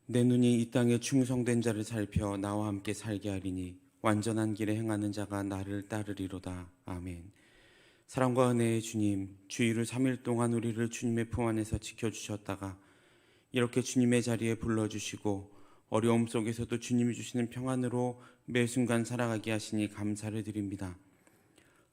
내 눈이 이 땅에 충성된 자를 살펴 나와 함께 살게 하리니 완전한 길에 행하는 자가 나를 따르리로다. 아멘. 사랑과 은혜의 주님, 주일을 3일 동안 우리를 주님의 품 안에서 지켜주셨다가 이렇게 주님의 자리에 불러주시고 어려움 속에서도 주님이 주시는 평안으로 매 순간 살아가게 하시니 감사를 드립니다.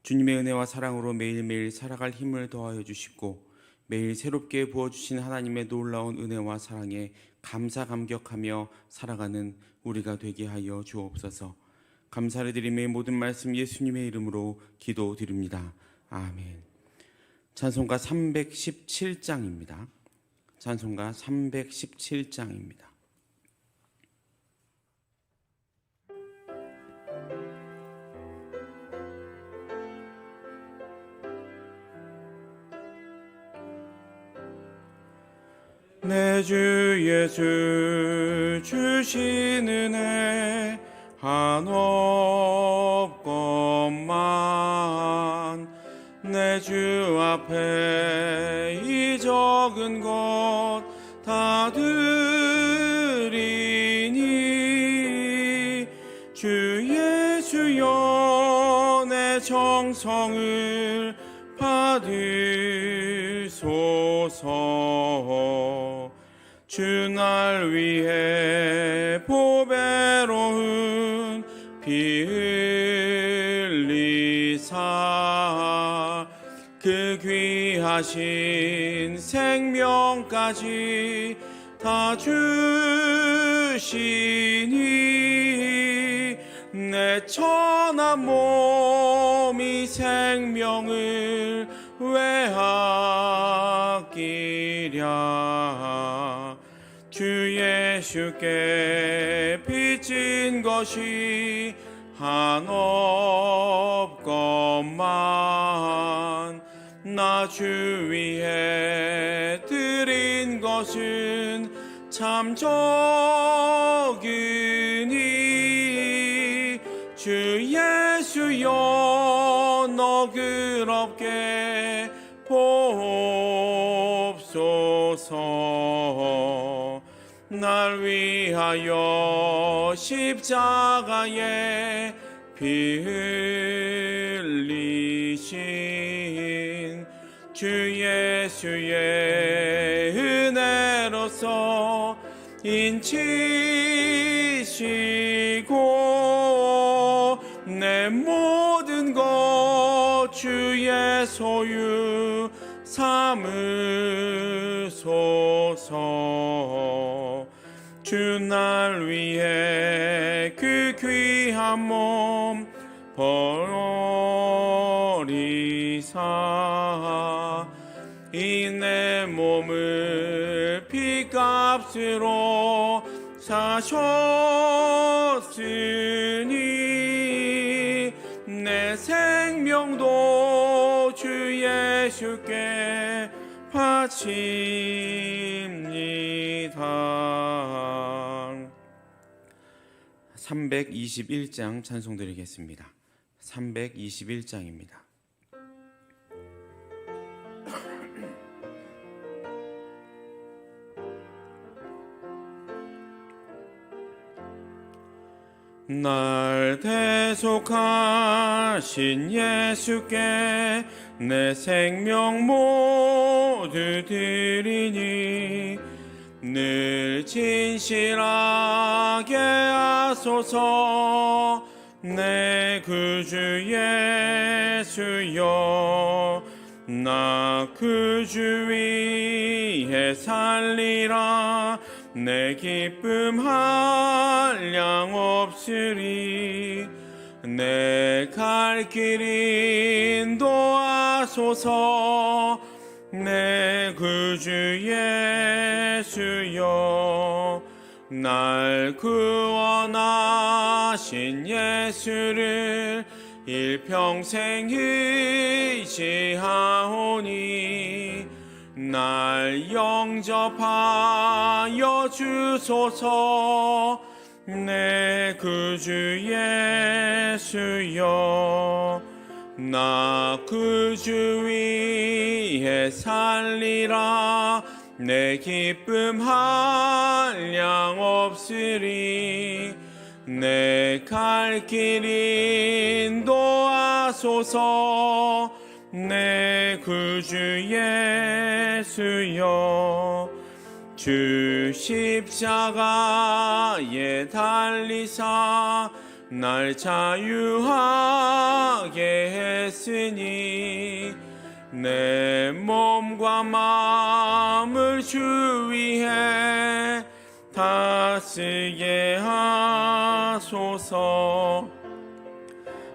주님의 은혜와 사랑으로 매일매일 살아갈 힘을 더하여 주시고 매일 새롭게 부어주신 하나님의 놀라운 은혜와 사랑에 감사 감격하며 살아가는 우리가 되게 하여 주옵소서. 감사를 드리며 모든 말씀 예수님의 이름으로 기도드립니다. 아멘. 찬송가 317장입니다. 찬송가 317장입니다. 내 주 예수 주신 은혜 한없건만 내 주 앞에 이 적은 것 다 드리니 주 예수여 내 정성을 받으소서. 주 날 위해 보배로운 피 흘리사 그 귀하신 생명까지 다 주시니 내 천한 몸이 생명을 왜 아끼랴. 주 예수께 빚진 것이 한없건만 나 주 위해 드린 것은 참 적으니 주 예수여 너그럽게 보옵소서. 날 위하여 십자가에 피 흘리신 주 예수의 은혜로서 인치시고 내 모든 것 주의 소유 삼으소서. 주 날 위해 그 귀한 몸 버리사 이 내 몸을 피값으로 사셨으니 내 생명도 주 예수께 바칩니다. 321장 찬송드리겠습니다. 321장입니다. 날 대속하신 예수께 내 생명 모두 드리니 늘 진실하게 하소서. 내 구주 예수여 나 그 주 위에 살리라. 내 기쁨 한량 없으리. 내 갈 길 인도하소서. 내 구주 예수여 날 구원하신 예수를 일평생 의지하오니 날 영접하여 주소서. 내 구주 예수여 나 그 주 위에 살리라. 내 기쁨 한량 없으리. 내 갈 길 인도하소서. 내 구주 예수여, 주 십자가에 달리사 날 자유하게 했으니 내 몸과 마음을 주 위해 다쓰게 하소서.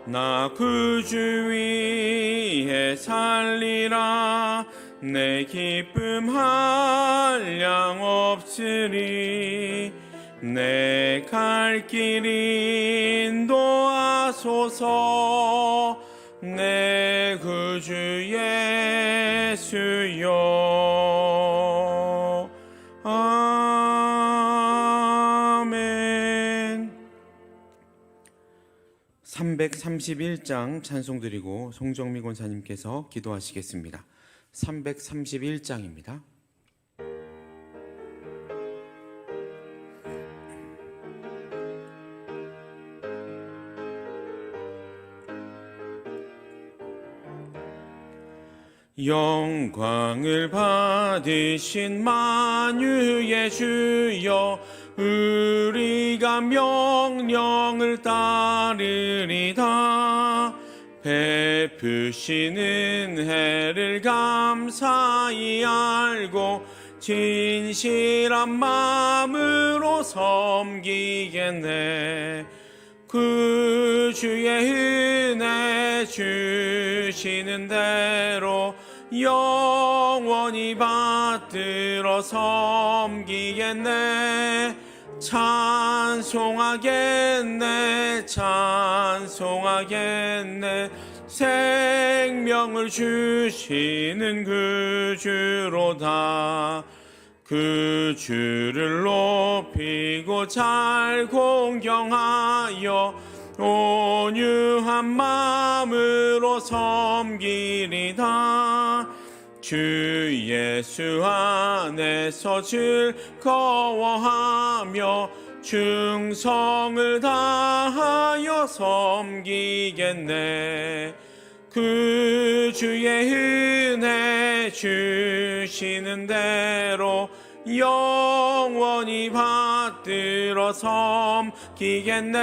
나 구주 위에 살리라. 내 기쁨 한량 없으리. 내 갈 길 인도하소서. 내 구주 예수여. 아멘. 331장 찬송 드리고 송정미 권사님께서 기도하시겠습니다. 331장입니다. 영광을 받으신 만유의 주여, 우리가 명령을 따르리다. 베푸신 은혜를 감사히 알고 진실한 마음으로 섬기겠네. 그 주의 은혜 주시는 대로 영원히 받들어 섬기겠네. 찬송하겠네, 찬송하겠네. 생명을 주시는 그 주로다. 그 주를 높이고 잘 공경하여 온유한 마음으로 섬기리다. 주 예수 안에서 즐거워하며 충성을 다하여 섬기겠네. 그 주의 은혜 주시는 대로 영원히 받들어 섬기겠네.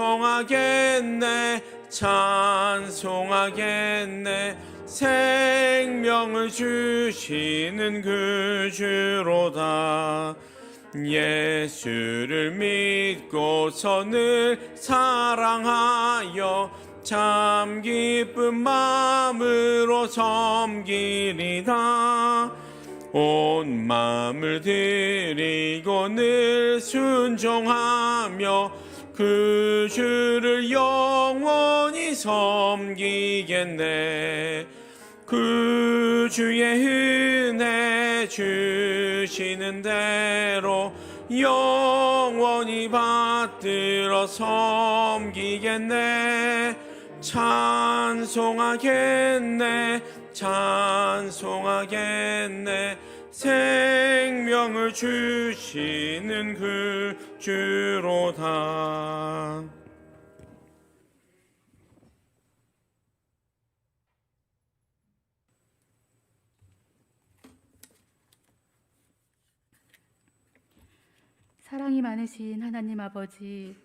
찬송하겠네, 찬송하겠네. 생명을 주시는 그 주로다. 예수를 믿고서 늘 사랑하여 참 기쁜 마음으로 섬기리다. 온 마음을 드리고 늘 순종하며 그 주를 영원히 섬기겠네. 그 주의 은혜 주시는 대로 영원히 받들어 섬기겠네. 찬송하겠네, 찬송하겠네. 생명을 주시는 그 주로다. 사랑이 많으신 하나님 아버지,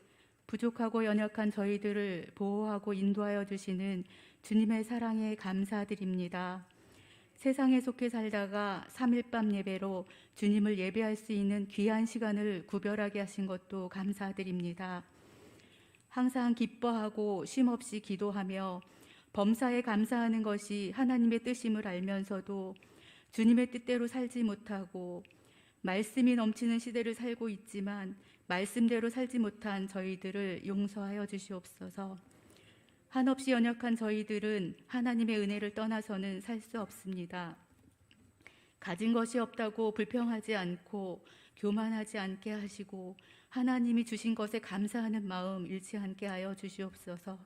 부족하고 연약한 저희들을 보호하고 인도하여 주시는 주님의 사랑에 감사드립니다. 세상에 속해 살다가 3일밤 예배로 주님을 예배할 수 있는 귀한 시간을 구별하게 하신 것도 감사드립니다. 항상 기뻐하고 쉼없이 기도하며 범사에 감사하는 것이 하나님의 뜻임을 알면서도 주님의 뜻대로 살지 못하고 말씀이 넘치는 시대를 살고 있지만 말씀대로 살지 못한 저희들을 용서하여 주시옵소서. 한없이 연약한 저희들은 하나님의 은혜를 떠나서는 살 수 없습니다. 가진 것이 없다고 불평하지 않고 교만하지 않게 하시고 하나님이 주신 것에 감사하는 마음 잃지 않게 하여 주시옵소서.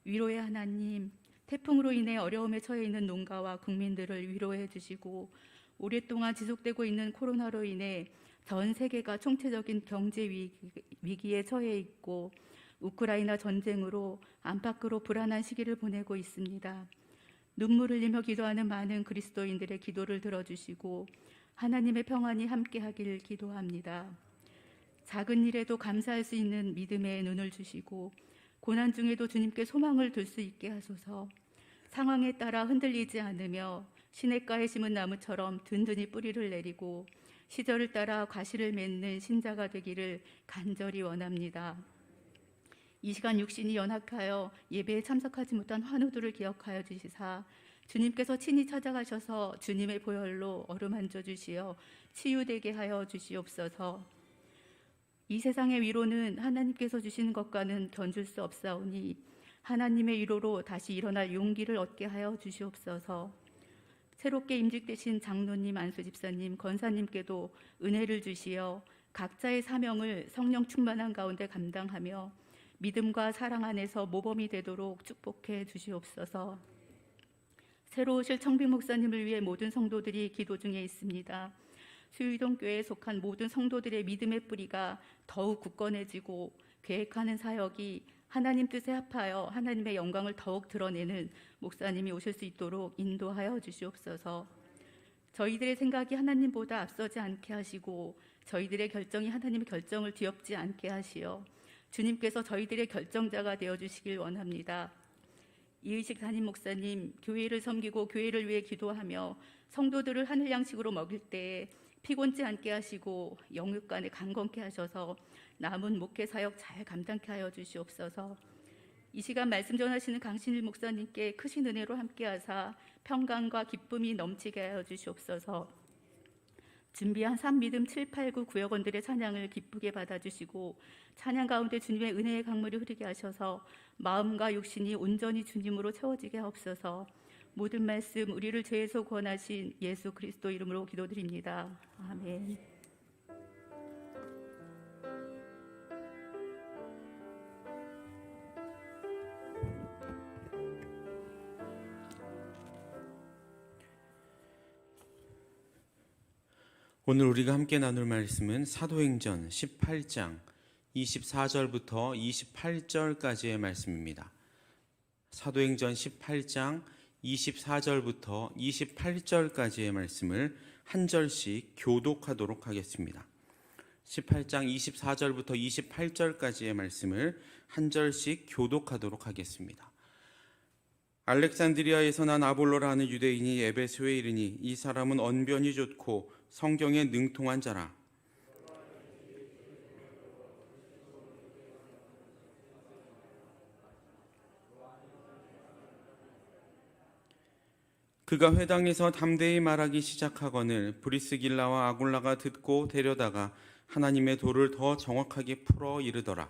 위로의 하나님, 태풍으로 인해 어려움에 처해 있는 농가와 국민들을 위로해 주시고 오랫동안 지속되고 있는 코로나로 인해 전 세계가 총체적인 경제 위기에 처해 있고 우크라이나 전쟁으로 안팎으로 불안한 시기를 보내고 있습니다. 눈물을 흘리며 기도하는 많은 그리스도인들의 기도를 들어주시고 하나님의 평안이 함께하길 기도합니다. 작은 일에도 감사할 수 있는 믿음의 눈을 주시고 고난 중에도 주님께 소망을 둘 수 있게 하소서. 상황에 따라 흔들리지 않으며 시냇가에 심은 나무처럼 든든히 뿌리를 내리고 시절을 따라 과실을 맺는 신자가 되기를 간절히 원합니다. 이 시간 육신이 연약하여 예배에 참석하지 못한 환우들을 기억하여 주시사 주님께서 친히 찾아가셔서 주님의 보혈로 어루만져 주시어 치유되게 하여 주시옵소서. 이 세상의 위로는 하나님께서 주시는 것과는 견줄 수 없사오니 하나님의 위로로 다시 일어날 용기를 얻게 하여 주시옵소서. 새롭게 임직되신 장로님, 안수 집사님, 권사님께도 은혜를 주시어 각자의 사명을 성령 충만한 가운데 감당하며 믿음과 사랑 안에서 모범이 되도록 축복해 주시옵소서. 새로 오실 청빙 목사님을 위해 모든 성도들이 기도 중에 있습니다. 수유동 교회에 속한 모든 성도들의 믿음의 뿌리가 더욱 굳건해지고 계획하는 사역이 하나님 뜻에 합하여 하나님의 영광을 더욱 드러내는 목사님이 오실 수 있도록 인도하여 주시옵소서. 저희들의 생각이 하나님보다 앞서지 않게 하시고 저희들의 결정이 하나님의 결정을 뒤엎지 않게 하시어 주님께서 저희들의 결정자가 되어주시길 원합니다. 이의식 담임 목사님, 교회를 섬기고 교회를 위해 기도하며 성도들을 하늘 양식으로 먹일 때에 피곤치 않게 하시고 영육간에 강건케 하셔서 남은 목회 사역 잘 감당케 하여 주시옵소서. 이 시간 말씀 전하시는 강신일 목사님께 크신 은혜로 함께하사 평강과 기쁨이 넘치게 하여 주시옵소서. 준비한 산 믿음 7, 8, 9 구역원들의 찬양을 기쁘게 받아주시고 찬양 가운데 주님의 은혜의 강물이 흐르게 하셔서 마음과 육신이 온전히 주님으로 채워지게 하옵소서. 모든 말씀 우리를 죄에서 구원하신 예수 그리스도 이름으로 기도드립니다. 아멘. 오늘 우리가 함께 나눌 말씀은 사도행전 18장 24절부터 28절까지의 말씀입니다. 사도행전 18장 24절부터 28절까지의 말씀을 한 절씩 교독하도록 하겠습니다. 18장 24절부터 28절까지의 말씀을 한 절씩 교독하도록 하겠습니다. 알렉산드리아에서 난 아볼로라 하는 유대인이 에베소에 이르니 이 사람은 언변이 좋고 성경에 능통한 자라. 그가 회당에서 담대히 말하기 시작하거늘 브리스길라와 아굴라가 듣고 데려다가 하나님의 도를 더 정확하게 풀어 이르더라.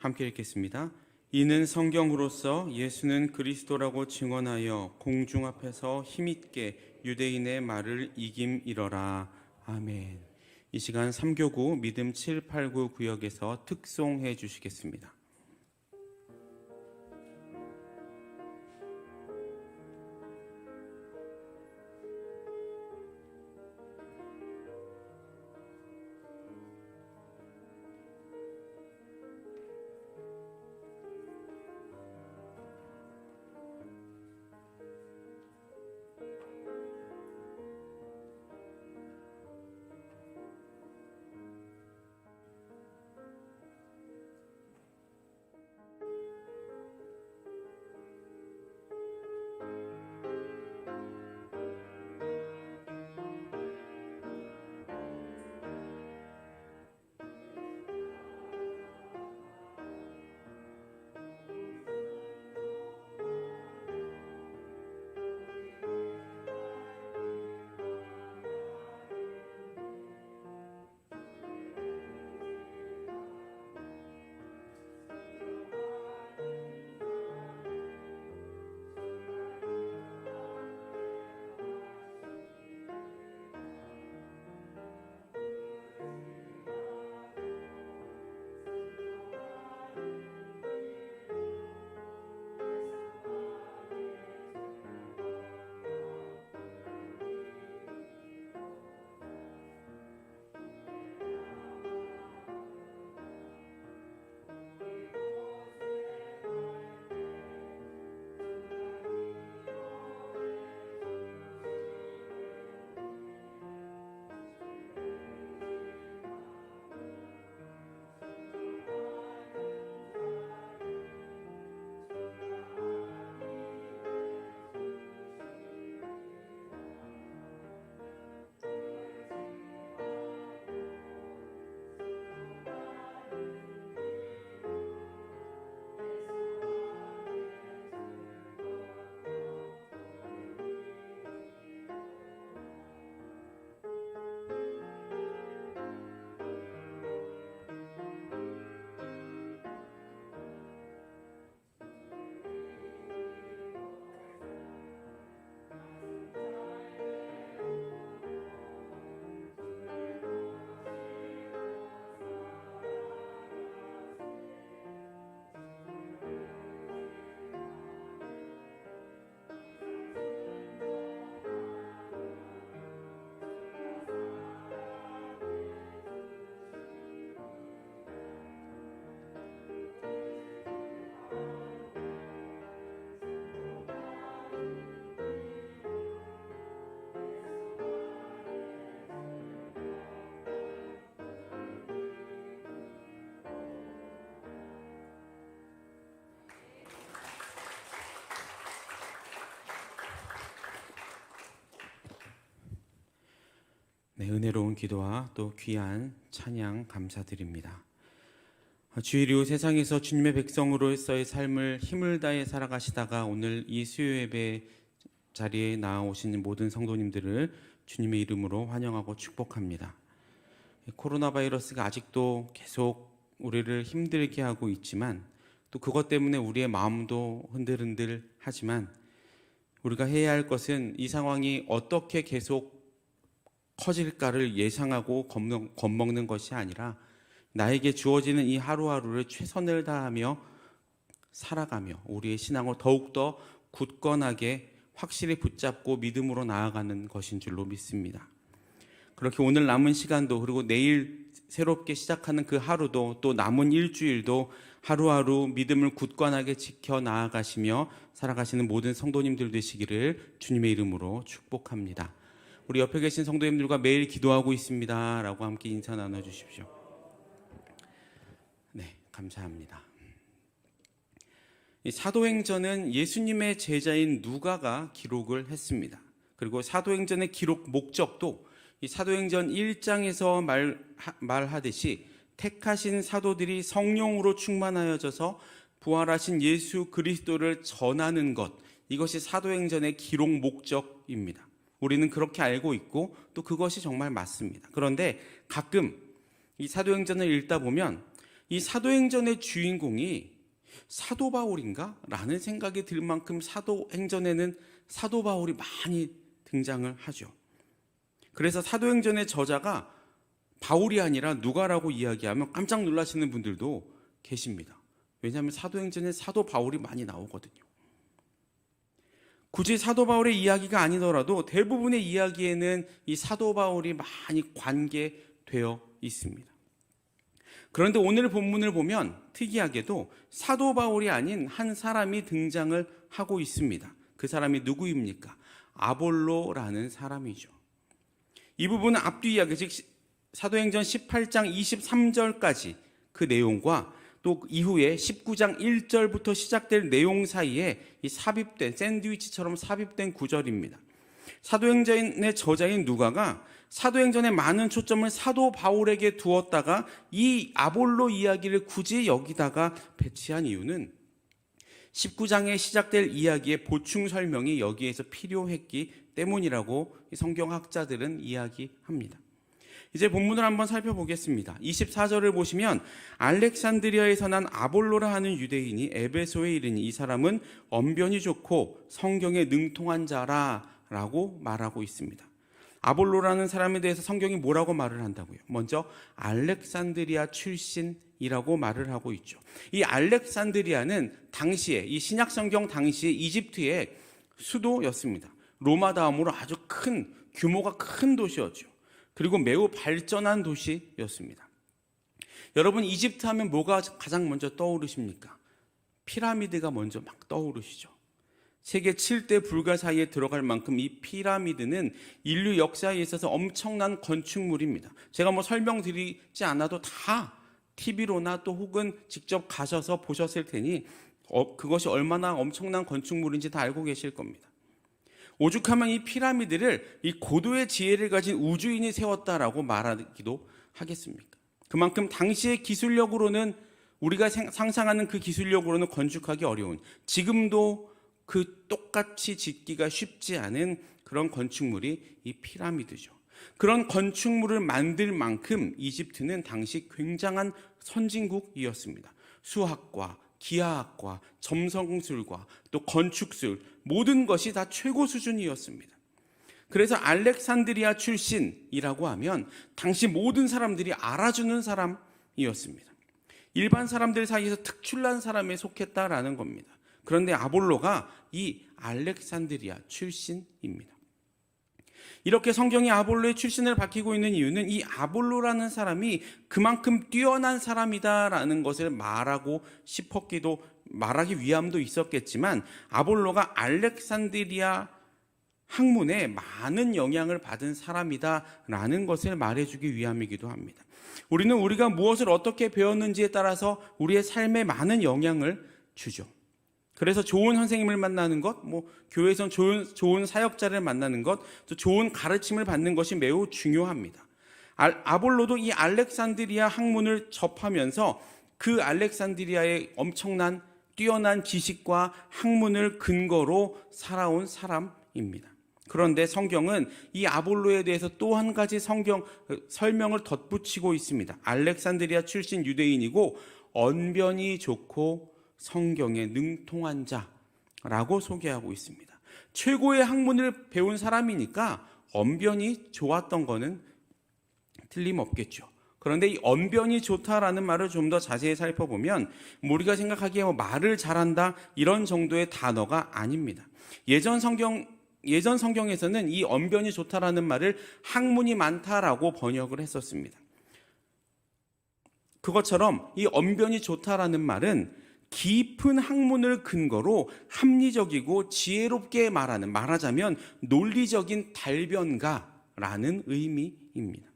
함께 읽겠습니다. 이는 성경으로서 예수는 그리스도라고 증언하여 공중 앞에서 힘있게 유대인의 말을 이김이러라. 아멘. 이 시간 3교구 믿음 7, 8, 9 구역에서 특송해 주시겠습니다. 네, 은혜로운 기도와 또 귀한 찬양 감사드립니다. 주일 이후 세상에서 주님의 백성으로서의 삶을 힘을 다해 살아가시다가 오늘 이 수요 예배 자리에 나오신 모든 성도님들을 주님의 이름으로 환영하고 축복합니다. 코로나 바이러스가 아직도 계속 우리를 힘들게 하고 있지만 또 그것 때문에 우리의 마음도 흔들흔들하지만 우리가 해야 할 것은 이 상황이 어떻게 계속 커질까를 예상하고 겁먹는 것이 아니라 나에게 주어지는 이 하루하루를 최선을 다하며 살아가며 우리의 신앙을 더욱더 굳건하게 확실히 붙잡고 믿음으로 나아가는 것인 줄로 믿습니다. 그렇게 오늘 남은 시간도 그리고 내일 새롭게 시작하는 그 하루도 또 남은 일주일도 하루하루 믿음을 굳건하게 지켜 나아가시며 살아가시는 모든 성도님들 되시기를 주님의 이름으로 축복합니다. 우리 옆에 계신 성도님들과 매일 기도하고 있습니다 라고 함께 인사 나눠주십시오. 네, 감사합니다. 이 사도행전은 예수님의 제자인 누가가 기록을 했습니다. 그리고 사도행전의 기록 목적도 이 사도행전 1장에서 말하듯이 택하신 사도들이 성령으로 충만하여져서 부활하신 예수 그리스도를 전하는 것, 이것이 사도행전의 기록 목적입니다. 우리는 그렇게 알고 있고 또 그것이 정말 맞습니다. 그런데 가끔 이 사도행전을 읽다 보면 이 사도행전의 주인공이 사도 바울인가? 라는 생각이 들 만큼 사도행전에는 사도 바울이 많이 등장을 하죠. 그래서 사도행전의 저자가 바울이 아니라 누가라고 이야기하면 깜짝 놀라시는 분들도 계십니다. 왜냐하면 사도행전에 사도 바울이 많이 나오거든요. 굳이 사도 바울의 이야기가 아니더라도 대부분의 이야기에는 이 사도 바울이 많이 관계되어 있습니다. 그런데 오늘 본문을 보면 특이하게도 사도 바울이 아닌 한 사람이 등장을 하고 있습니다. 그 사람이 누구입니까? 아볼로라는 사람이죠. 이 부분은 앞뒤 이야기, 즉 사도행전 18장 23절까지 그 내용과 또 이후에 19장 1절부터 시작될 내용 사이에 이 삽입된 샌드위치처럼 삽입된 구절입니다. 사도행전의 저자인 누가가 사도행전의 많은 초점을 사도 바울에게 두었다가 이 아볼로 이야기를 굳이 여기다가 배치한 이유는 19장에 시작될 이야기의 보충 설명이 여기에서 필요했기 때문이라고 성경학자들은 이야기합니다. 이제 본문을 한번 살펴보겠습니다. 24절을 보시면 알렉산드리아에서 난 아볼로라 하는 유대인이 에베소에 이르니 이 사람은 언변이 좋고 성경에 능통한 자라라고 말하고 있습니다. 아볼로라는 사람에 대해서 성경이 뭐라고 말을 한다고요? 먼저 알렉산드리아 출신이라고 말을 하고 있죠. 이 알렉산드리아는 당시에 이 신약 성경 당시에 이집트의 수도였습니다. 로마 다음으로 아주 큰 규모가 큰 도시였죠. 그리고 매우 발전한 도시였습니다. 여러분, 이집트 하면 뭐가 가장 먼저 떠오르십니까? 피라미드가 먼저 막 떠오르시죠. 세계 7대 불가 사이에 들어갈 만큼 이 피라미드는 인류 역사에 있어서 엄청난 건축물입니다. 제가 뭐 설명드리지 않아도 다 TV로나 또 혹은 직접 가셔서 보셨을 테니 그것이 얼마나 엄청난 건축물인지 다 알고 계실 겁니다. 오죽하면 이 피라미드를 이 고도의 지혜를 가진 우주인이 세웠다라고 말하기도 하겠습니까? 그만큼 당시의 기술력으로는 우리가 상상하는 그 기술력으로는 건축하기 어려운, 지금도 그 똑같이 짓기가 쉽지 않은 그런 건축물이 이 피라미드죠. 그런 건축물을 만들 만큼 이집트는 당시 굉장한 선진국이었습니다. 수학과 기하학과, 점성술과 또 건축술, 모든 것이 다 최고 수준이었습니다. 그래서 알렉산드리아 출신이라고 하면 당시 모든 사람들이 알아주는 사람이었습니다. 일반 사람들 사이에서 특출난 사람에 속했다라는 겁니다. 그런데 아볼로가 이 알렉산드리아 출신입니다. 이렇게 성경이 아볼로의 출신을 밝히고 있는 이유는 이 아볼로라는 사람이 그만큼 뛰어난 사람이다라는 것을 말하기 위함도 있었겠지만 아볼로가 알렉산드리아 학문에 많은 영향을 받은 사람이다라는 것을 말해주기 위함이기도 합니다. 우리는 우리가 무엇을 어떻게 배웠는지에 따라서 우리의 삶에 많은 영향을 주죠. 그래서 좋은 선생님을 만나는 것, 교회에선 좋은 사역자를 만나는 것, 또 좋은 가르침을 받는 것이 매우 중요합니다. 아볼로도 이 알렉산드리아 학문을 접하면서 그 알렉산드리아의 엄청난 뛰어난 지식과 학문을 근거로 살아온 사람입니다. 그런데 성경은 이 아볼로에 대해서 또 한 가지 설명을 덧붙이고 있습니다. 알렉산드리아 출신 유대인이고 언변이 좋고 성경에 능통한 자라고 소개하고 있습니다. 최고의 학문을 배운 사람이니까 언변이 좋았던 거는 틀림없겠죠. 그런데 이 언변이 좋다라는 말을 좀 더 자세히 살펴보면 우리가 생각하기에 말을 잘한다 이런 정도의 단어가 아닙니다. 예전 성경에서는 이 언변이 좋다라는 말을 학문이 많다라고 번역을 했었습니다. 그것처럼 이 언변이 좋다라는 말은 깊은 학문을 근거로 합리적이고 지혜롭게 말하자면 논리적인 달변가라는 의미입니다.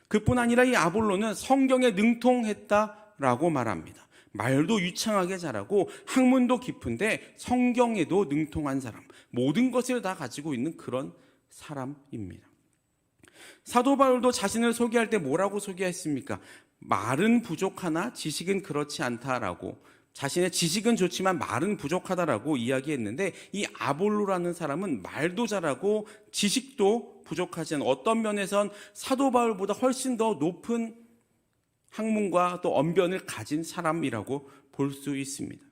그뿐 아니라 이 아볼로는 성경에 능통했다라고 말합니다. 말도 유창하게 잘하고 학문도 깊은데 성경에도 능통한 사람, 모든 것을 다 가지고 있는 그런 사람입니다. 사도 바울도 자신을 소개할 때 뭐라고 소개했습니까? 말은 부족하나 지식은 그렇지 않다라고, 자신의 지식은 좋지만 말은 부족하다라고 이야기했는데, 이 아볼로라는 사람은 말도 잘하고 지식도 부족하지 않은, 어떤 면에선 사도 바울보다 훨씬 더 높은 학문과 또 언변을 가진 사람이라고 볼 수 있습니다.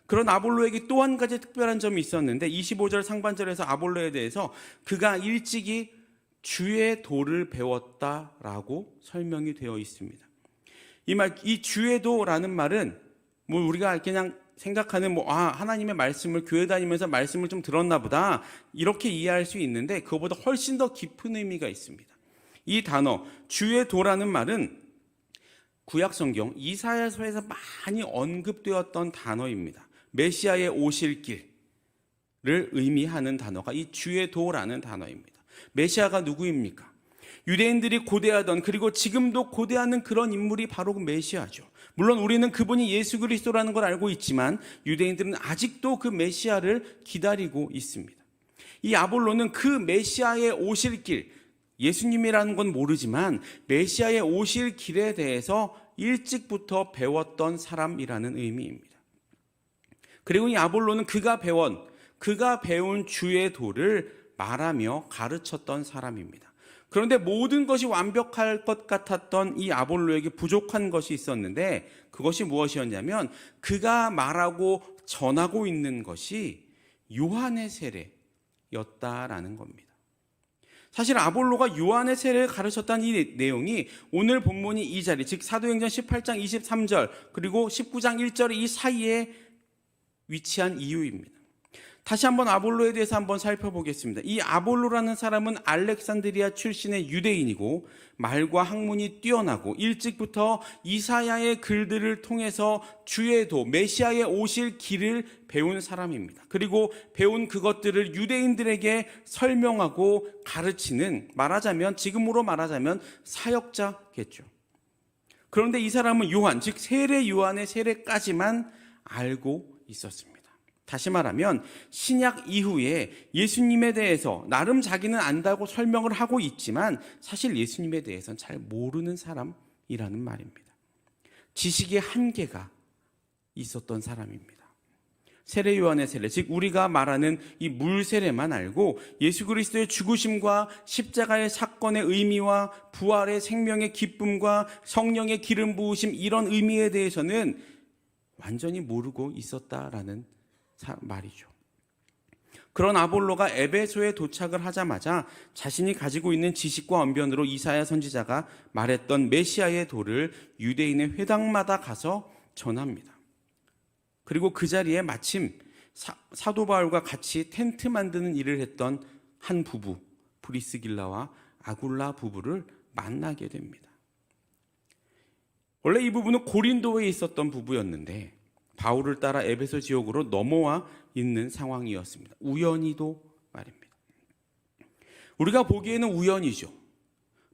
그런 아볼로에게 또 한 가지 특별한 점이 있었는데 25절 상반절에서 아볼로에 대해서 그가 일찍이 주의 도를 배웠다라고 설명이 되어 있습니다. 이 주의 도라는 말은 우리가 그냥 생각하는 하나님의 말씀을 교회 다니면서 말씀을 좀 들었나 보다 이렇게 이해할 수 있는데 그것보다 훨씬 더 깊은 의미가 있습니다. 이 단어 주의 도라는 말은 구약 성경 이사야서에서 많이 언급되었던 단어입니다. 메시아의 오실 길을 의미하는 단어가 이 주의 도라는 단어입니다. 메시아가 누구입니까? 유대인들이 고대하던, 그리고 지금도 고대하는 그런 인물이 바로 그 메시아죠. 물론 우리는 그분이 예수 그리스도라는 걸 알고 있지만 유대인들은 아직도 그 메시아를 기다리고 있습니다. 이 아볼로는 그 메시아의 오실 길, 예수님이라는 건 모르지만 메시아의 오실 길에 대해서 일찍부터 배웠던 사람이라는 의미입니다. 그리고 이 아볼로는 그가 배운 주의 도를 말하며 가르쳤던 사람입니다. 그런데 모든 것이 완벽할 것 같았던 이 아볼로에게 부족한 것이 있었는데 그것이 무엇이었냐면 그가 말하고 전하고 있는 것이 요한의 세례였다라는 겁니다. 사실 아볼로가 요한의 세례를 가르쳤다는 이 내용이 오늘 본문이 이 자리, 즉 사도행전 18장 23절 그리고 19장 1절 이 사이에 위치한 이유입니다. 다시 한번 아볼로에 대해서 한번 살펴보겠습니다. 이 아볼로라는 사람은 알렉산드리아 출신의 유대인이고 말과 학문이 뛰어나고 일찍부터 이사야의 글들을 통해서 주의 도, 메시아의 오실 길을 배운 사람입니다. 그리고 배운 그것들을 유대인들에게 설명하고 가르치는, 지금으로 말하자면 사역자겠죠. 그런데 이 사람은 요한, 즉 세례 요한의 세례까지만 알고 있었습니다. 다시 말하면 신약 이후에 예수님에 대해서 나름 자기는 안다고 설명을 하고 있지만 사실 예수님에 대해서는 잘 모르는 사람이라는 말입니다. 지식의 한계가 있었던 사람입니다. 세례 요한의 세례, 즉 우리가 말하는 이 물 세례만 알고 예수 그리스도의 죽으심과 십자가의 사건의 의미와 부활의 생명의 기쁨과 성령의 기름 부으심, 이런 의미에 대해서는 완전히 모르고 있었다라는 말이죠. 그런 아볼로가 에베소에 도착을 하자마자 자신이 가지고 있는 지식과 언변으로 이사야 선지자가 말했던 메시아의 도를 유대인의 회당마다 가서 전합니다. 그리고 그 자리에 마침 사도 바울과 같이 텐트 만드는 일을 했던 한 부부, 브리스길라와 아굴라 부부를 만나게 됩니다. 원래 이 부부는 고린도에 있었던 부부였는데 바울을 따라 에베소 지역으로 넘어와 있는 상황이었습니다. 우연히도 말입니다. 우리가 보기에는 우연이죠.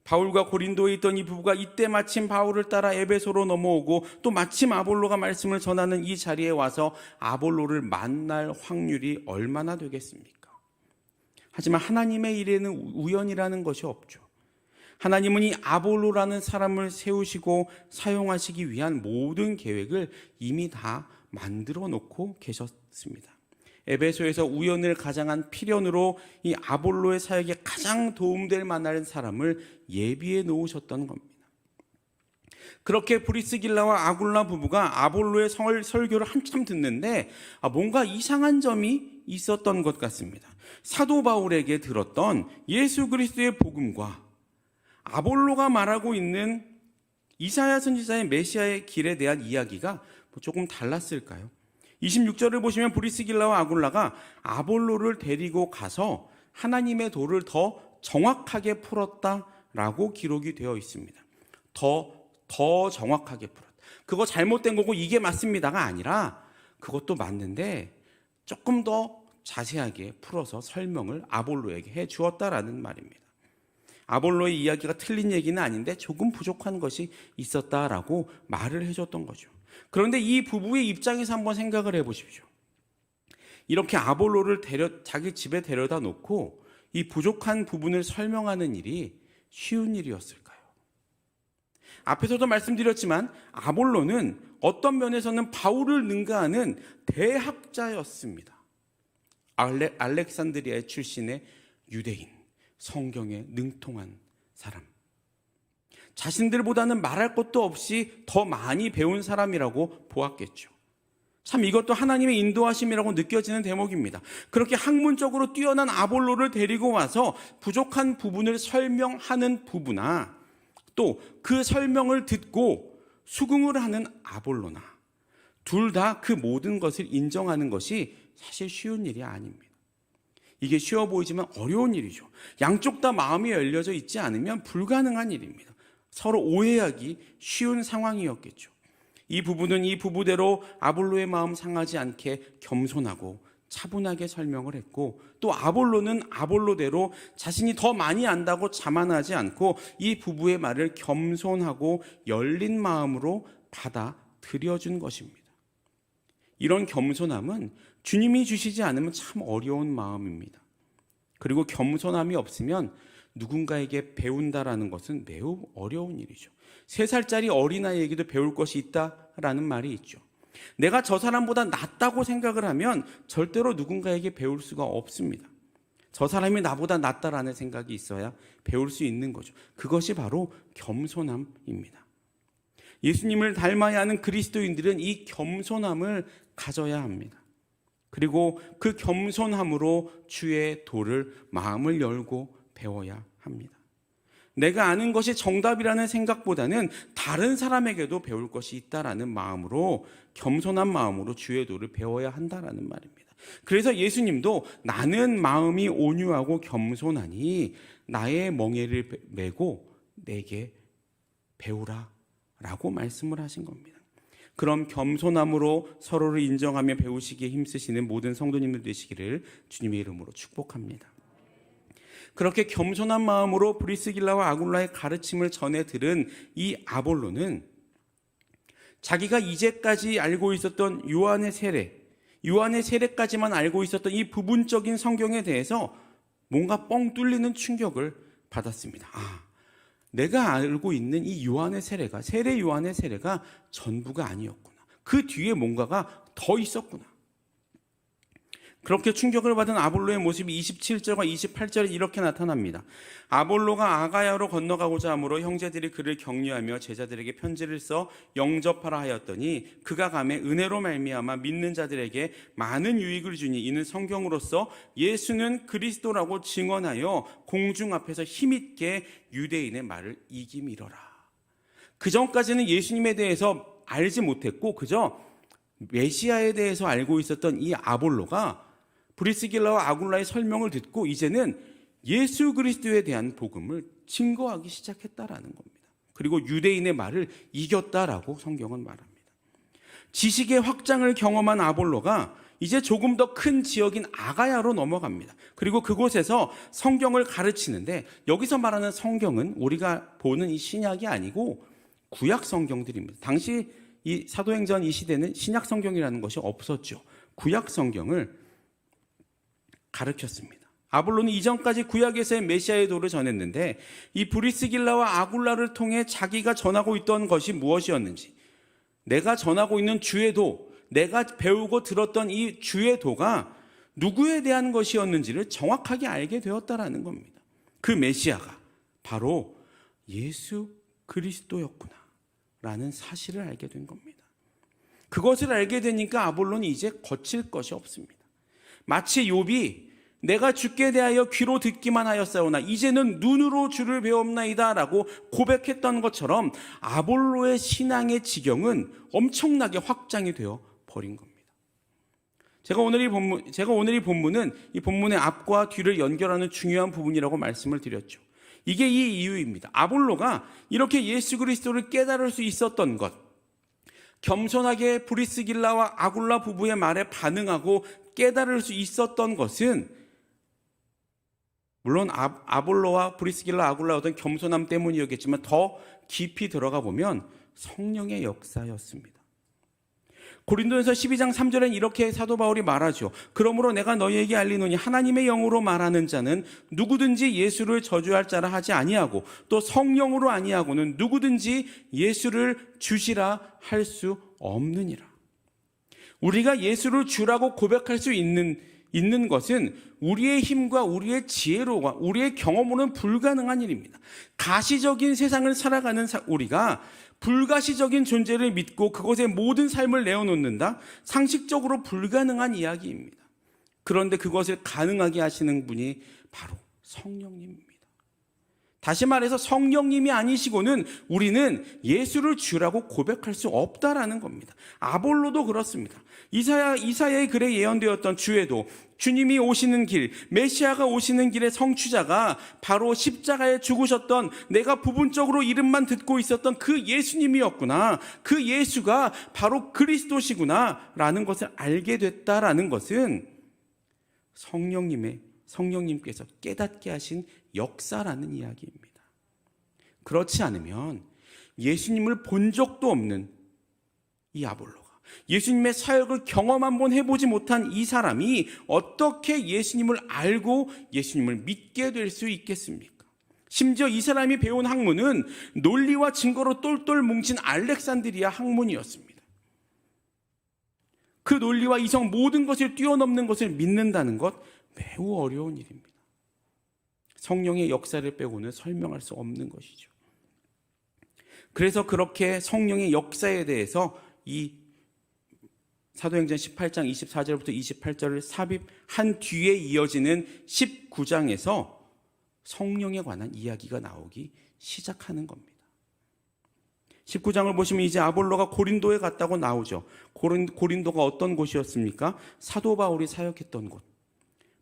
바울과 고린도에 있던 이 부부가 이때 마침 바울을 따라 에베소로 넘어오고 또 마침 아볼로가 말씀을 전하는 이 자리에 와서 아볼로를 만날 확률이 얼마나 되겠습니까? 하지만 하나님의 일에는 우연이라는 것이 없죠. 하나님은 이 아볼로라는 사람을 세우시고 사용하시기 위한 모든 계획을 이미 다 만들어 놓고 계셨습니다. 에베소에서 우연을 가장한 필연으로 이 아볼로의 사역에 가장 도움될 만한 사람을 예비해 놓으셨던 겁니다. 그렇게 브리스길라와 아굴라 부부가 아볼로의 설교를 한참 듣는데 뭔가 이상한 점이 있었던 것 같습니다. 사도 바울에게 들었던 예수 그리스도의 복음과 아볼로가 말하고 있는 이사야 선지자의 메시아의 길에 대한 이야기가 조금 달랐을까요? 26절을 보시면 브리스길라와 아굴라가 아볼로를 데리고 가서 하나님의 도를 더 정확하게 풀었다라고 기록이 되어 있습니다. 더 정확하게 풀었다. 그거 잘못된 거고 이게 맞습니다가 아니라 그것도 맞는데 조금 더 자세하게 풀어서 설명을 아볼로에게 해 주었다라는 말입니다. 아볼로의 이야기가 틀린 얘기는 아닌데 조금 부족한 것이 있었다라고 말을 해줬던 거죠. 그런데 이 부부의 입장에서 한번 생각을 해보십시오. 이렇게 아볼로를 자기 집에 데려다 놓고 이 부족한 부분을 설명하는 일이 쉬운 일이었을까요? 앞에서도 말씀드렸지만 아볼로는 어떤 면에서는 바울을 능가하는 대학자였습니다. 알렉산드리아 출신의 유대인, 성경에 능통한 사람. 자신들보다는 말할 것도 없이 더 많이 배운 사람이라고 보았겠죠. 참 이것도 하나님의 인도하심이라고 느껴지는 대목입니다. 그렇게 학문적으로 뛰어난 아볼로를 데리고 와서 부족한 부분을 설명하는 부부나 또 그 설명을 듣고 수긍을 하는 아볼로나 둘 다 그 모든 것을 인정하는 것이 사실 쉬운 일이 아닙니다. 이게 쉬워 보이지만 어려운 일이죠. 양쪽 다 마음이 열려져 있지 않으면 불가능한 일입니다. 서로 오해하기 쉬운 상황이었겠죠. 이 부부는 이 부부대로 아볼로의 마음 상하지 않게 겸손하고 차분하게 설명을 했고 또 아볼로는 아볼로대로 자신이 더 많이 안다고 자만하지 않고 이 부부의 말을 겸손하고 열린 마음으로 받아들여준 것입니다. 이런 겸손함은 주님이 주시지 않으면 참 어려운 마음입니다. 그리고 겸손함이 없으면 누군가에게 배운다라는 것은 매우 어려운 일이죠. 3살짜리 어린아이에게도 배울 것이 있다라는 말이 있죠. 내가 저 사람보다 낫다고 생각을 하면 절대로 누군가에게 배울 수가 없습니다. 저 사람이 나보다 낫다라는 생각이 있어야 배울 수 있는 거죠. 그것이 바로 겸손함입니다. 예수님을 닮아야 하는 그리스도인들은 이 겸손함을 가져야 합니다. 그리고 그 겸손함으로 주의 도를 마음을 열고 배워야 합니다. 내가 아는 것이 정답이라는 생각보다는 다른 사람에게도 배울 것이 있다라는 마음으로 겸손한 마음으로 주의 도를 배워야 한다라는 말입니다. 그래서 예수님도 나는 마음이 온유하고 겸손하니 나의 멍에를 메고 내게 배우라 라고 말씀을 하신 겁니다. 그럼 겸손함으로 서로를 인정하며 배우시기에 힘쓰시는 모든 성도님들 되시기를 주님의 이름으로 축복합니다. 그렇게 겸손한 마음으로 브리스길라와 아굴라의 가르침을 전해 들은 이 아볼로는 자기가 이제까지 알고 있었던 요한의 세례까지만 알고 있었던 이 부분적인 성경에 대해서 뭔가 뻥 뚫리는 충격을 받았습니다. 내가 알고 있는 이 요한의 세례가 전부가 아니었구나. 그 뒤에 뭔가가 더 있었구나. 그렇게 충격을 받은 아볼로의 모습이 27절과 28절에 이렇게 나타납니다. 아볼로가 아가야로 건너가고자 하므로 형제들이 그를 격려하며 제자들에게 편지를 써 영접하라 하였더니 그가 가매 은혜로 말미암아 믿는 자들에게 많은 유익을 주니 이는 성경으로서 예수는 그리스도라고 증언하여 공중 앞에서 힘있게 유대인의 말을 이기미러라. 그전까지는 예수님에 대해서 알지 못했고 그저 메시아에 대해서 알고 있었던 이 아볼로가 브리스길라와 아굴라의 설명을 듣고 이제는 예수 그리스도에 대한 복음을 증거하기 시작했다라는 겁니다. 그리고 유대인의 말을 이겼다라고 성경은 말합니다. 지식의 확장을 경험한 아볼로가 이제 조금 더 큰 지역인 아가야로 넘어갑니다. 그리고 그곳에서 성경을 가르치는데, 여기서 말하는 성경은 우리가 보는 이 신약이 아니고 구약 성경들입니다. 당시 이 사도행전 이 시대는 신약 성경이라는 것이 없었죠. 구약 성경을 가르쳤습니다. 아볼로는 이전까지 구약에서의 메시아의 도를 전했는데, 이 브리스길라와 아굴라를 통해 자기가 전하고 있던 것이 무엇이었는지, 내가 전하고 있는 주의 도, 내가 배우고 들었던 이 주의 도가 누구에 대한 것이었는지를 정확하게 알게 되었다라는 겁니다. 그 메시아가 바로 예수 그리스도였구나 라는 사실을 알게 된 겁니다. 그것을 알게 되니까 아볼로는 이제 거칠 것이 없습니다. 마치 욥이 내가 주께 대하여 귀로 듣기만 하였사오나 이제는 눈으로 주를 배웠나이다 라고 고백했던 것처럼, 아볼로의 신앙의 지경은 엄청나게 확장이 되어 버린 겁니다. 제가 오늘 이 본문은 이 본문의 앞과 뒤를 연결하는 중요한 부분이라고 말씀을 드렸죠. 이게 이 이유입니다. 아볼로가 이렇게 예수 그리스도를 깨달을 수 있었던 것, 겸손하게 브리스길라와 아굴라 부부의 말에 반응하고 깨달을 수 있었던 것은, 물론 아볼로와 브리스길라, 아굴라의 어떤 겸손함 때문이었겠지만 더 깊이 들어가 보면 성령의 역사였습니다. 고린도전서 12장 3절엔 이렇게 사도 바울이 말하죠. 그러므로 내가 너희에게 알리노니 하나님의 영으로 말하는 자는 누구든지 예수를 저주할 자라 하지 아니하고, 또 성령으로 아니하고는 누구든지 예수를 주시라 할 수 없느니라. 우리가 예수를 주라고 고백할 수 있는 것은 우리의 힘과 우리의 지혜로와 우리의 경험으로는 불가능한 일입니다. 가시적인 세상을 살아가는 우리가 불가시적인 존재를 믿고 그것에 모든 삶을 내어놓는다? 상식적으로 불가능한 이야기입니다. 그런데 그것을 가능하게 하시는 분이 바로 성령님입니다. 다시 말해서 성령님이 아니시고는 우리는 예수를 주라고 고백할 수 없다라는 겁니다. 아볼로도 그렇습니다. 이사야의 글에 예언되었던 주에도 주님이 오시는 길, 메시아가 오시는 길의 성취자가 바로 십자가에 죽으셨던, 내가 부분적으로 이름만 듣고 있었던 그 예수님이었구나, 그 예수가 바로 그리스도시구나 라는 것을 알게 됐다라는 것은 성령님께서 깨닫게 하신 역사라는 이야기입니다. 그렇지 않으면 예수님을 본 적도 없는 이 아볼로가, 예수님의 사역을 경험 한번 해보지 못한 이 사람이 어떻게 예수님을 알고 예수님을 믿게 될 수 있겠습니까? 심지어 이 사람이 배운 학문은 논리와 증거로 똘똘 뭉친 알렉산드리아 학문이었습니다. 그 논리와 이성 모든 것을 뛰어넘는 것을 믿는다는 것, 매우 어려운 일입니다. 성령의 역사를 빼고는 설명할 수 없는 것이죠. 그래서 그렇게 성령의 역사에 대해서 이 사도행전 18장 24절부터 28절을 삽입한 뒤에 이어지는 19장에서 성령에 관한 이야기가 나오기 시작하는 겁니다. 19장을 보시면 이제 아볼로가 고린도에 갔다고 나오죠. 고린도가 어떤 곳이었습니까? 사도 바울이 사역했던 곳.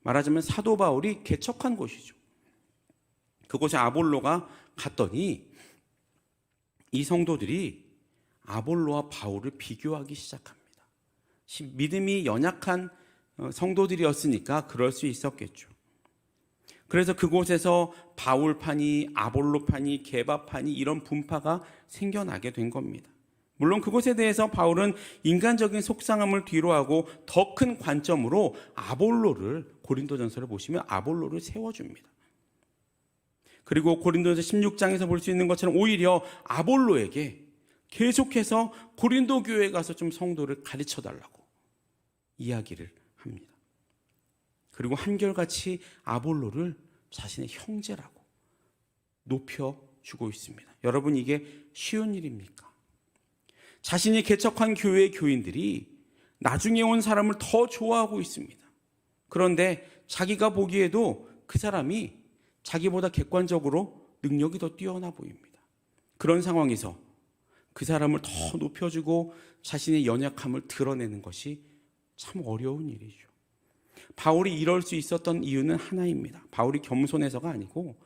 말하자면 사도 바울이 개척한 곳이죠. 그곳에 아볼로가 갔더니 이 성도들이 아볼로와 바울을 비교하기 시작합니다. 믿음이 연약한 성도들이었으니까 그럴 수 있었겠죠. 그래서 그곳에서 바울파니, 아볼로파니, 게바파니 이런 분파가 생겨나게 된 겁니다. 물론 그것에 대해서 바울은 인간적인 속상함을 뒤로하고 더 큰 관점으로 아볼로를, 고린도전서를 보시면 아볼로를 세워줍니다. 그리고 고린도전서 16장에서 볼 수 있는 것처럼 오히려 아볼로에게 계속해서 고린도 교회에 가서 좀 성도를 가르쳐달라고 이야기를 합니다. 그리고 한결같이 아볼로를 자신의 형제라고 높여주고 있습니다. 여러분, 이게 쉬운 일입니까? 자신이 개척한 교회의 교인들이 나중에 온 사람을 더 좋아하고 있습니다. 그런데 자기가 보기에도 그 사람이 자기보다 객관적으로 능력이 더 뛰어나 보입니다. 그런 상황에서 그 사람을 더 높여주고 자신의 연약함을 드러내는 것이 참 어려운 일이죠. 바울이 이럴 수 있었던 이유는 하나입니다. 바울이 겸손해서가 아니고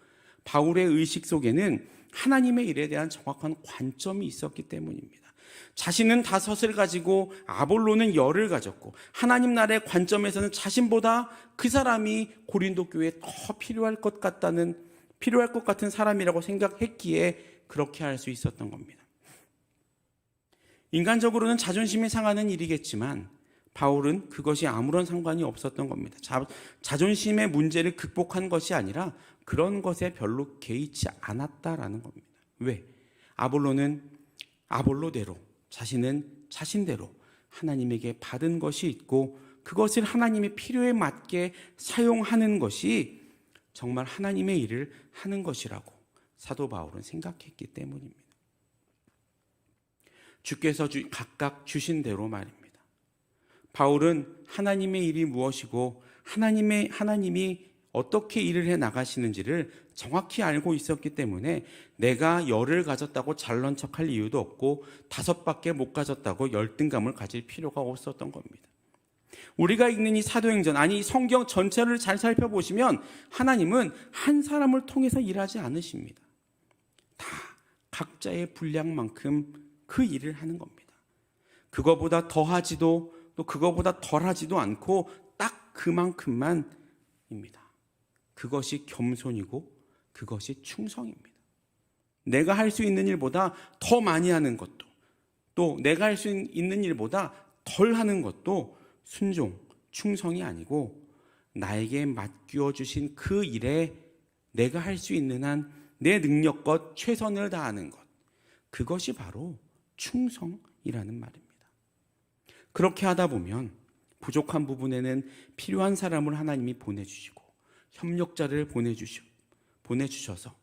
바울의 의식 속에는 하나님의 일에 대한 정확한 관점이 있었기 때문입니다. 자신은 다섯을 가지고 아볼로는 열을 가졌고, 하나님 나라의 관점에서는 자신보다 그 사람이 고린도 교회에 더 필요할 것 같은 사람이라고 생각했기에 그렇게 할 수 있었던 겁니다. 인간적으로는 자존심이 상하는 일이겠지만 바울은 그것이 아무런 상관이 없었던 겁니다. 자존심의 문제를 극복한 것이 아니라 그런 것에 별로 개의치 않았다라는 겁니다. 왜? 아볼로는 아볼로대로, 자신은 자신대로 하나님에게 받은 것이 있고 그것을 하나님의 필요에 맞게 사용하는 것이 정말 하나님의 일을 하는 것이라고 사도 바울은 생각했기 때문입니다. 주께서 각각 주신 대로 말입니다. 바울은 하나님의 일이 무엇이고 하나님이 어떻게 일을 해 나가시는지를 정확히 알고 있었기 때문에 내가 열을 가졌다고 잘난 척할 이유도 없고 5밖에 못 가졌다고 열등감을 가질 필요가 없었던 겁니다. 우리가 읽는 이 사도행전, 아니 성경 전체를 잘 살펴보시면 하나님은 한 사람을 통해서 일하지 않으십니다. 다 각자의 분량만큼 그 일을 하는 겁니다. 그거보다 더하지도 또 그거보다 덜하지도 않고 딱 그만큼만입니다. 그것이 겸손이고 그것이 충성입니다. 내가 할 수 있는 일보다 더 많이 하는 것도, 또 내가 할 수 있는 일보다 덜 하는 것도 순종, 충성이 아니고 나에게 맡겨 주신 그 일에 내가 할 수 있는 한 내 능력껏 최선을 다하는 것, 그것이 바로 충성이라는 말입니다. 그렇게 하다 보면 부족한 부분에는 필요한 사람을 하나님이 보내주시고 협력자를 보내주셔서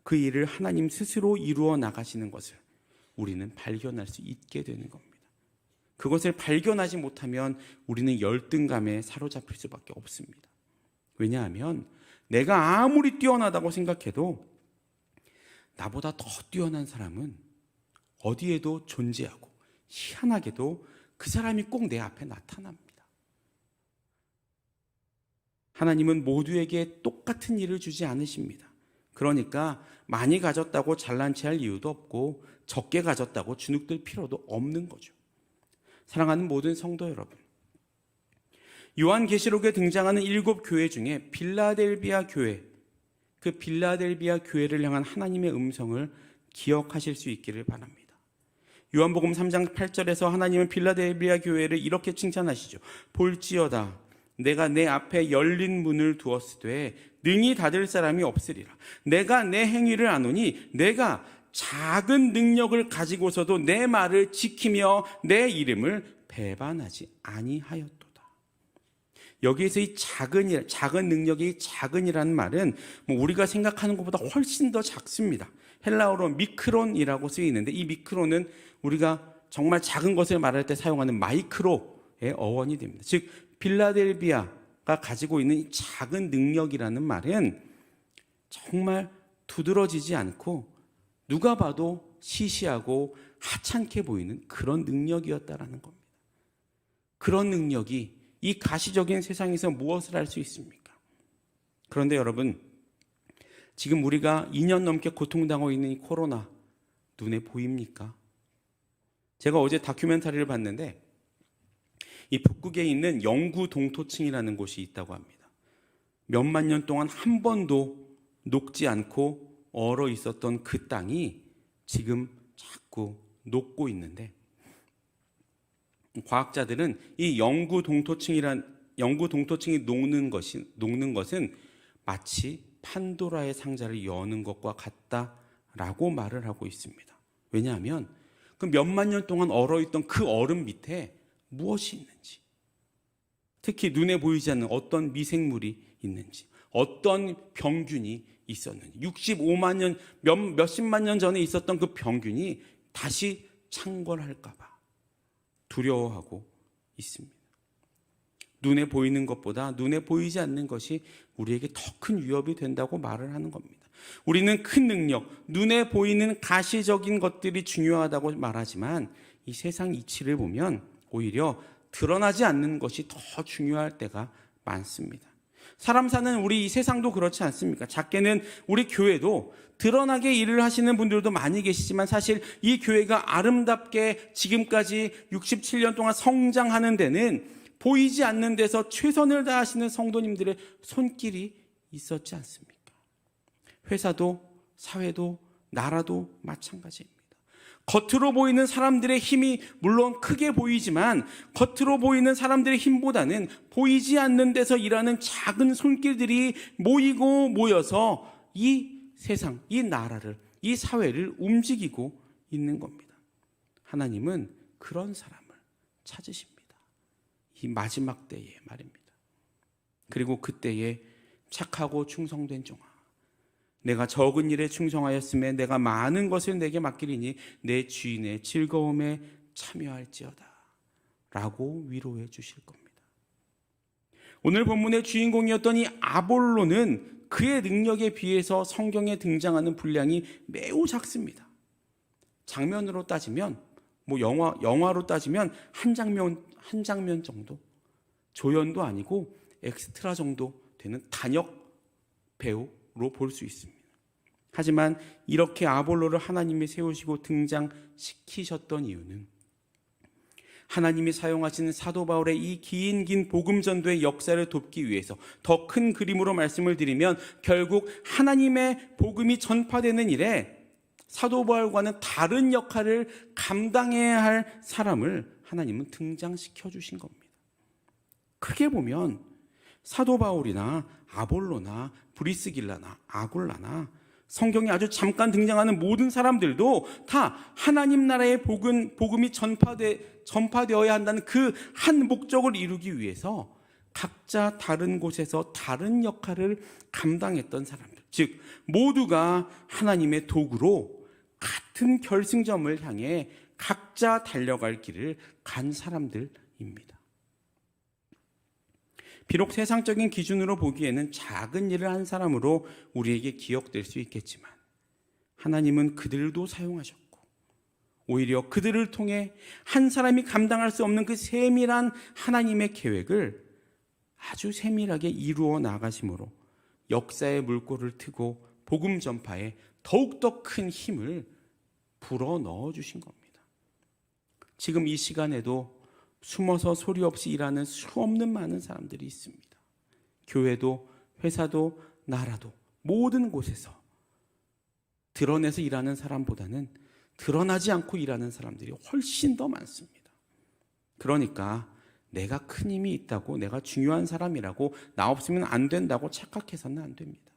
그 일을 하나님 스스로 이루어 나가시는 것을 우리는 발견할 수 있게 되는 겁니다. 그것을 발견하지 못하면 우리는 열등감에 사로잡힐 수밖에 없습니다. 왜냐하면 내가 아무리 뛰어나다고 생각해도 나보다 더 뛰어난 사람은 어디에도 존재하고 희한하게도 그 사람이 꼭 내 앞에 나타납니다. 하나님은 모두에게 똑같은 일을 주지 않으십니다. 그러니까 많이 가졌다고 잘난 체할 이유도 없고 적게 가졌다고 주눅들 필요도 없는 거죠. 사랑하는 모든 성도 여러분, 요한계시록에 등장하는 7교회 중에 빌라델비아 교회, 그 빌라델비아 교회를 향한 하나님의 음성을 기억하실 수 있기를 바랍니다. 요한복음 3장 8절에서 하나님은 빌라델비아 교회를 이렇게 칭찬하시죠. 볼지어다 내가 내 앞에 열린 문을 두었으되 능히 닫을 사람이 없으리라. 내가 내 행위를 아노니 내가 작은 능력을 가지고서도 내 말을 지키며 내 이름을 배반하지 아니하였도다. 여기에서 이 작은 능력이 작은이라는 말은 우리가 생각하는 것보다 훨씬 더 작습니다. 헬라어로 미크론이라고 쓰이는데 이 미크론은 우리가 정말 작은 것을 말할 때 사용하는 마이크로의 어원이 됩니다. 즉 빌라델비아가 가지고 있는 이 작은 능력이라는 말은 정말 두드러지지 않고 누가 봐도 시시하고 하찮게 보이는 그런 능력이었다라는 겁니다. 그런 능력이 이 가시적인 세상에서 무엇을 할 수 있습니까? 그런데 여러분, 지금 우리가 2년 넘게 고통당하고 있는 이 코로나 눈에 보입니까? 제가 어제 다큐멘터리를 봤는데 이 북극에 있는 영구 동토층이라는 곳이 있다고 합니다. 몇만 년 동안 한 번도 녹지 않고 얼어 있었던 그 땅이 지금 자꾸 녹고 있는데, 과학자들은 이 영구 동토층이 녹는 것은 마치 판도라의 상자를 여는 것과 같다라고 말을 하고 있습니다. 왜냐하면 그 몇만 년 동안 얼어있던 그 얼음 밑에 무엇이 있는지, 특히 눈에 보이지 않는 어떤 미생물이 있는지, 어떤 병균이 있었는지, 65만 년, 몇십만 년 전에 있었던 그 병균이 다시 창궐할까 봐 두려워하고 있습니다. 눈에 보이는 것보다 눈에 보이지 않는 것이 우리에게 더 큰 위협이 된다고 말을 하는 겁니다. 우리는 큰 능력, 눈에 보이는 가시적인 것들이 중요하다고 말하지만 이 세상 이치를 보면 오히려 드러나지 않는 것이 더 중요할 때가 많습니다. 사람 사는 우리 이 세상도 그렇지 않습니까? 작게는 우리 교회도 드러나게 일을 하시는 분들도 많이 계시지만 사실 이 교회가 아름답게 지금까지 67년 동안 성장하는 데는 보이지 않는 데서 최선을 다하시는 성도님들의 손길이 있었지 않습니까? 회사도 사회도 나라도 마찬가지입니다. 겉으로 보이는 사람들의 힘이 물론 크게 보이지만 겉으로 보이는 사람들의 힘보다는 보이지 않는 데서 일하는 작은 손길들이 모이고 모여서 이 세상, 이 나라를, 이 사회를 움직이고 있는 겁니다. 하나님은 그런 사람을 찾으십니다. 이 마지막 때에 말입니다. 그리고 그때에 착하고 충성된 종아, 내가 적은 일에 충성하였음에 내가 많은 것을 내게 맡기리니 내 주인의 즐거움에 참여할지어다 라고 위로해 주실 겁니다. 오늘 본문의 주인공이었던 이 아볼로는 그의 능력에 비해서 성경에 등장하는 분량이 매우 작습니다. 장면으로 따지면 영화로 따지면 한 장면 정도, 조연도 아니고 엑스트라 정도 되는 단역 배우로 볼 수 있습니다. 하지만 이렇게 아볼로를 하나님이 세우시고 등장시키셨던 이유는 하나님이 사용하시는 사도 바울의 이 긴 복음 전도의 역사를 돕기 위해서, 더 큰 그림으로 말씀을 드리면 결국 하나님의 복음이 전파되는 일에 사도 바울과는 다른 역할을 감당해야 할 사람을 하나님은 등장시켜 주신 겁니다. 크게 보면 사도 바울이나 아볼로나 브리스길라나 아굴라나 성경에 아주 잠깐 등장하는 모든 사람들도 다 하나님 나라의 복음이 전파되어야 한다는 그 한 목적을 이루기 위해서 각자 다른 곳에서 다른 역할을 감당했던 사람들, 즉 모두가 하나님의 도구로 같은 결승점을 향해 각자 달려갈 길을 간 사람들입니다. 비록 세상적인 기준으로 보기에는 작은 일을 한 사람으로 우리에게 기억될 수 있겠지만 하나님은 그들도 사용하셨고 오히려 그들을 통해 한 사람이 감당할 수 없는 그 세밀한 하나님의 계획을 아주 세밀하게 이루어 나가심으로 역사의 물꼬를 트고 복음 전파에 더욱더 큰 힘을 불어 넣어 주신 겁니다. 지금 이 시간에도 숨어서 소리 없이 일하는 수없는 많은 사람들이 있습니다. 교회도 회사도 나라도 모든 곳에서 드러내서 일하는 사람보다는 드러나지 않고 일하는 사람들이 훨씬 더 많습니다. 그러니까 내가 큰 힘이 있다고, 내가 중요한 사람이라고, 나 없으면 안 된다고 착각해서는 안 됩니다.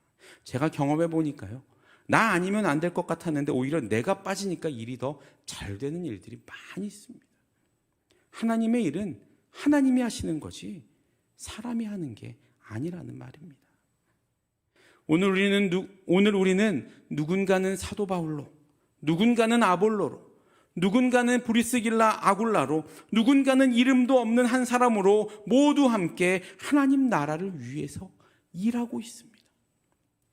제가 경험해 보니까요, 나 아니면 안 될 것 같았는데 오히려 내가 빠지니까 일이 더 잘 되는 일들이 많이 있습니다. 하나님의 일은 하나님이 하시는 거지 사람이 하는 게 아니라는 말입니다. 오늘 우리는 누군가는 사도 바울로, 누군가는 아볼로로, 누군가는 브리스길라 아굴라로, 누군가는 이름도 없는 한 사람으로 모두 함께 하나님 나라를 위해서 일하고 있습니다.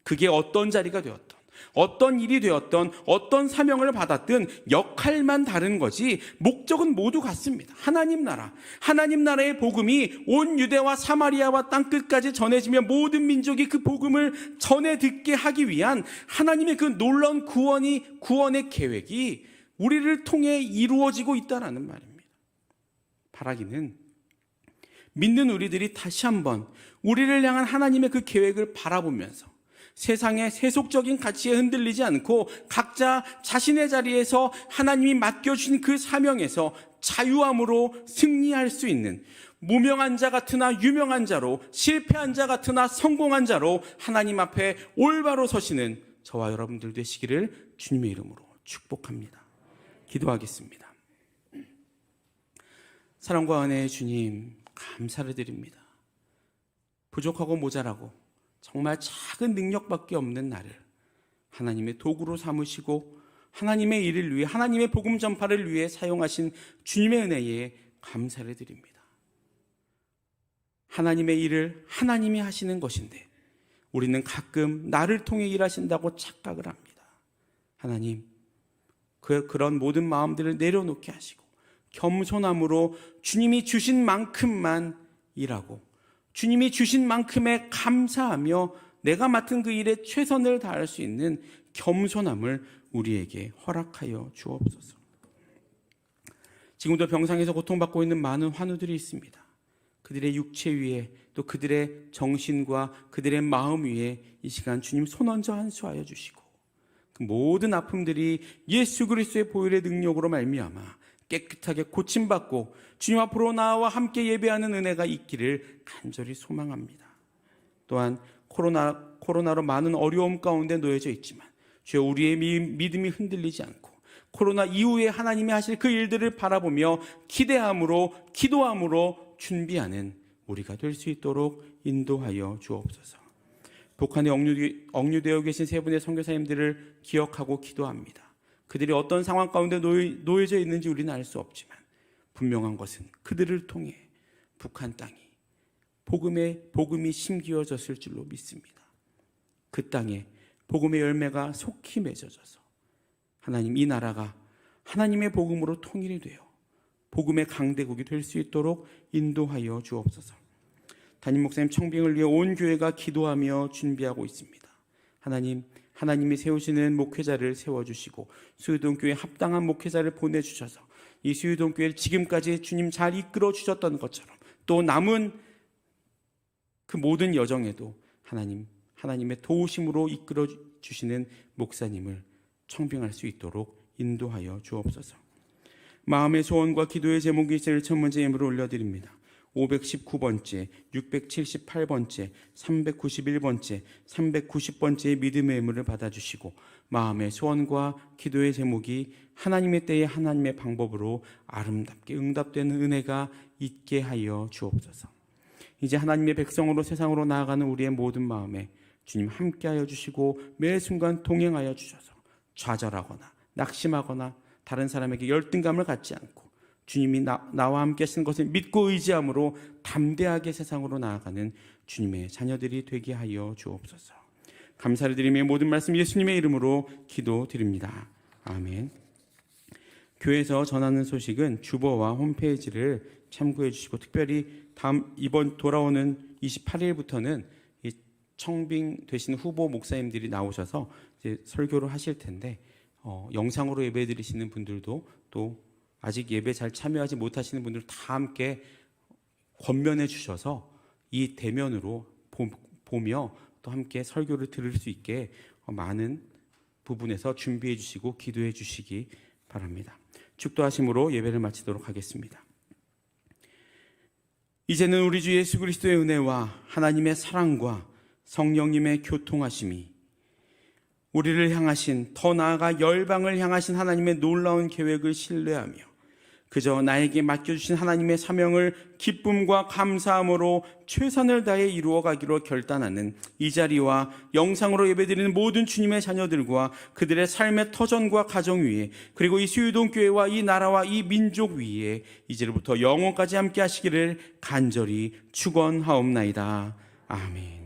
그게 어떤 자리가 되었던, 어떤 일이 되었던, 어떤 사명을 받았든 역할만 다른 거지 목적은 모두 같습니다. 하나님 나라, 하나님 나라의 복음이 온 유대와 사마리아와 땅끝까지 전해지며 모든 민족이 그 복음을 전해 듣게 하기 위한 하나님의 그 놀라운 구원의 계획이 우리를 통해 이루어지고 있다는 말입니다. 바라기는 믿는 우리들이 다시 한번 우리를 향한 하나님의 그 계획을 바라보면서 세상의 세속적인 가치에 흔들리지 않고 각자 자신의 자리에서 하나님이 맡겨주신 그 사명에서 자유함으로 승리할 수 있는, 무명한 자 같으나 유명한 자로, 실패한 자 같으나 성공한 자로 하나님 앞에 올바로 서시는 저와 여러분들 되시기를 주님의 이름으로 축복합니다. 기도하겠습니다. 사랑과 은혜의 주님, 감사를 드립니다. 부족하고 모자라고 정말 작은 능력밖에 없는 나를 하나님의 도구로 삼으시고 하나님의 일을 위해, 하나님의 복음 전파를 위해 사용하신 주님의 은혜에 감사를 드립니다. 하나님의 일을 하나님이 하시는 것인데 우리는 가끔 나를 통해 일하신다고 착각을 합니다. 하나님, 그런 모든 마음들을 내려놓게 하시고 겸손함으로 주님이 주신 만큼만 일하고 주님이 주신 만큼에 감사하며 내가 맡은 그 일에 최선을 다할 수 있는 겸손함을 우리에게 허락하여 주옵소서. 지금도 병상에서 고통받고 있는 많은 환우들이 있습니다. 그들의 육체 위에 또 그들의 정신과 그들의 마음 위에 이 시간 주님 손 얹어 안수하여 주시고 그 모든 아픔들이 예수 그리스도의 보혈의 능력으로 말미암아 깨끗하게 고침받고 주님 앞으로 나와 함께 예배하는 은혜가 있기를 간절히 소망합니다. 또한 코로나로 많은 어려움 가운데 놓여져 있지만 주여 우리의 믿음이 흔들리지 않고 코로나 이후에 하나님이 하실 그 일들을 바라보며 기대함으로 기도함으로 준비하는 우리가 될 수 있도록 인도하여 주옵소서. 북한에 억류되어 계신 세 분의 선교사님들을 기억하고 기도합니다. 그들이 어떤 상황 가운데 놓여져 있는지 우리는 알 수 없지만 분명한 것은 그들을 통해 북한 땅이 복음이 심기어졌을 줄로 믿습니다. 그 땅에 복음의 열매가 속히 맺어져서 하나님 이 나라가 하나님의 복음으로 통일이 되어 복음의 강대국이 될 수 있도록 인도하여 주옵소서. 담임 목사님 청빙을 위해 온 교회가 기도하며 준비하고 있습니다. 하나님이 세우시는 목회자를 세워주시고 수유동교회 합당한 목회자를 보내주셔서 이 수유동교회를 지금까지 주님 잘 이끌어 주셨던 것처럼 또 남은 그 모든 여정에도 하나님의 도우심으로 이끌어 주시는 목사님을 청빙할 수 있도록 인도하여 주옵소서. 마음의 소원과 기도의 제목이 제일 첫 번째 예물을 올려드립니다. 519번째, 678번째, 391번째, 390번째의 믿음의 예물을 받아주시고 마음의 소원과 기도의 제목이 하나님의 때에 하나님의 방법으로 아름답게 응답되는 은혜가 있게 하여 주옵소서. 이제 하나님의 백성으로 세상으로 나아가는 우리의 모든 마음에 주님 함께하여 주시고 매 순간 동행하여 주셔서 좌절하거나 낙심하거나 다른 사람에게 열등감을 갖지 않고 주님이 나와 함께 하시는 것을 믿고 의지함으로 담대하게 세상으로 나아가는 주님의 자녀들이 되게 하여 주옵소서. 감사를 드리며 모든 말씀 예수님의 이름으로 기도드립니다. 아멘. 교회에서 전하는 소식은 주보와 홈페이지를 참고해 주시고 특별히 이번 돌아오는 28일부터는 이 청빙 되신 후보 목사님들이 나오셔서 이제 설교를 하실 텐데 영상으로 예배 드리시는 분들도 또 아직 예배 잘 참여하지 못하시는 분들 다 함께 권면해 주셔서 이 대면으로 보며 또 함께 설교를 들을 수 있게 많은 부분에서 준비해 주시고 기도해 주시기 바랍니다. 축도하심으로 예배를 마치도록 하겠습니다. 이제는 우리 주 예수 그리스도의 은혜와 하나님의 사랑과 성령님의 교통하심이 우리를 향하신 더 나아가 열방을 향하신 하나님의 놀라운 계획을 신뢰하며 그저 나에게 맡겨주신 하나님의 사명을 기쁨과 감사함으로 최선을 다해 이루어가기로 결단하는 이 자리와 영상으로 예배드리는 모든 주님의 자녀들과 그들의 삶의 터전과 가정 위에 그리고 이 수유동교회와 이 나라와 이 민족 위에 이제부터 영원까지 함께 하시기를 간절히 축원하옵나이다. 아멘.